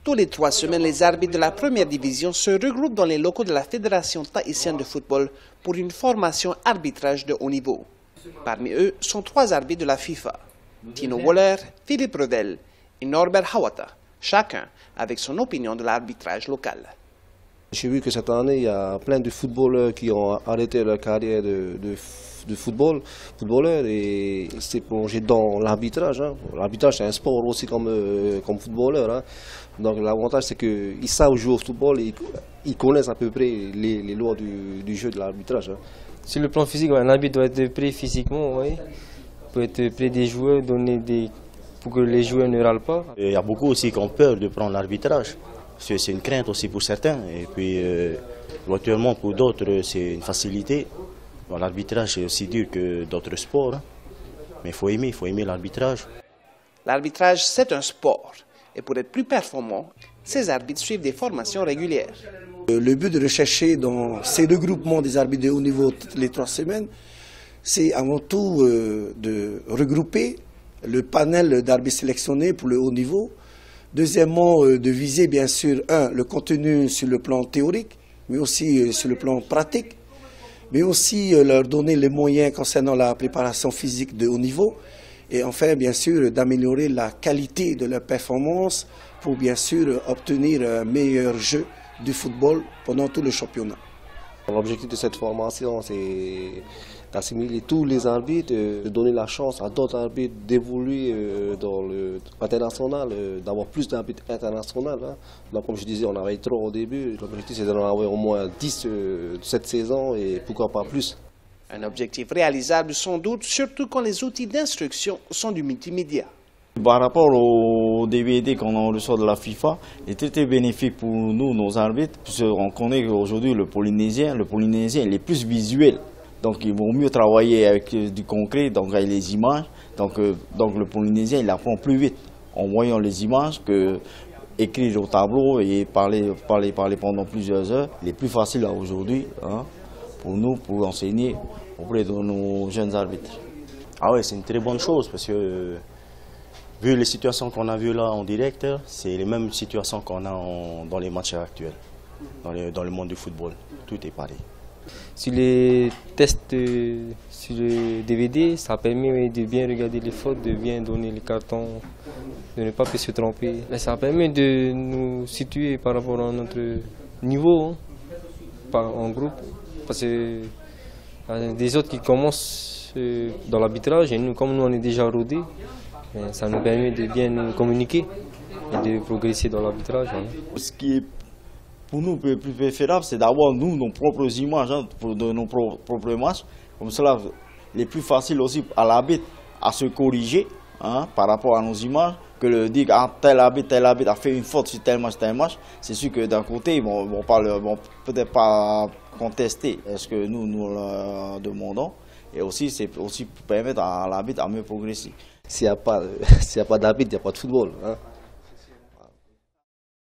Tous les 3 semaines, les arbitres de la première division se regroupent dans les locaux de la Fédération tahitienne de football pour une formation arbitrage de haut niveau. Parmi eux sont 3 arbitres de la FIFA, Tino Waller, Philippe Redel et Norbert Hawata, chacun avec son opinion de l'arbitrage local. J'ai vu que cette année, il y a plein de footballeurs qui ont arrêté leur carrière de footballeur et s'est plongé dans l'arbitrage. L'arbitrage, c'est un sport aussi comme footballeur. Hein. Donc l'avantage, c'est qu'ils savent jouer au football et ils connaissent à peu près les lois du jeu de l'arbitrage. Hein. Sur le plan physique, un arbitre doit être prêt physiquement, oui. Il peut être près des joueurs, pour que les joueurs ne râlent pas. Il y a beaucoup aussi qui ont peur de prendre l'arbitrage. C'est une crainte aussi pour certains. Et puis, actuellement, pour d'autres, c'est une facilité. Bon, l'arbitrage est aussi dur que d'autres sports. Hein. Mais il faut aimer l'arbitrage. L'arbitrage, c'est un sport. Et pour être plus performant, ces arbitres suivent des formations régulières. Le but de rechercher dans ces regroupements des arbitres de haut niveau toutes les 3 semaines, c'est avant tout de regrouper le panel d'arbitres sélectionnés pour le haut niveau. Deuxièmement, de viser bien sûr, le contenu sur le plan théorique, mais aussi sur le plan pratique, mais aussi leur donner les moyens concernant la préparation physique de haut niveau, et enfin, bien sûr, d'améliorer la qualité de leur performance pour bien sûr obtenir un meilleur jeu du football pendant tout le championnat. L'objectif de cette formation, c'est d'assimiler tous les arbitres, de donner la chance à d'autres arbitres d'évoluer dans l'international, d'avoir plus d'arbitres internationaux. Hein. Donc, comme je disais, on avait 3 au début. L'objectif, c'est d'en avoir au moins 10 cette saison et pourquoi pas plus. Un objectif réalisable sans doute, surtout quand les outils d'instruction sont du multimédia. Par rapport au DVD qu'on reçoit de la FIFA, il est très bénéfique pour nous, nos arbitres, puisqu'on connaît qu'aujourd'hui le Polynésien il est plus visuel. Donc il vaut mieux travailler avec du concret, donc avec les images. Donc le Polynésien il apprend plus vite en voyant les images que écrire au tableau et parler pendant plusieurs heures. Il est plus facile aujourd'hui pour nous, pour enseigner auprès de nos jeunes arbitres. Ah ouais, c'est une très bonne chose parce que vu les situations qu'on a vues là en direct, c'est les mêmes situations qu'on a dans les matchs actuels, dans le monde du football. Tout est pareil. Sur les tests sur le DVD, ça permet de bien regarder les fautes, de bien donner les cartons, de ne pas se tromper. Ça permet de nous situer par rapport à notre niveau en groupe. Parce que des autres qui commencent dans l'arbitrage, et nous, comme nous on est déjà rodés, ça nous permet de bien nous communiquer et de progresser dans l'arbitrage. Ce qui est pour nous plus préférable, c'est d'avoir nous nos propres images de nos propres matchs. Comme cela, il est plus facile aussi à l'arbitre à se corriger par rapport à nos images que de dire tel arbitre a fait une faute sur tel match. C'est sûr que d'un côté, ils vont peut-être pas contester ce que nous demandons. Et aussi, c'est aussi pour permettre à l'arbitre à mieux progresser. S'il n'y a pas d'arbitre, il n'y a pas de football. Hein.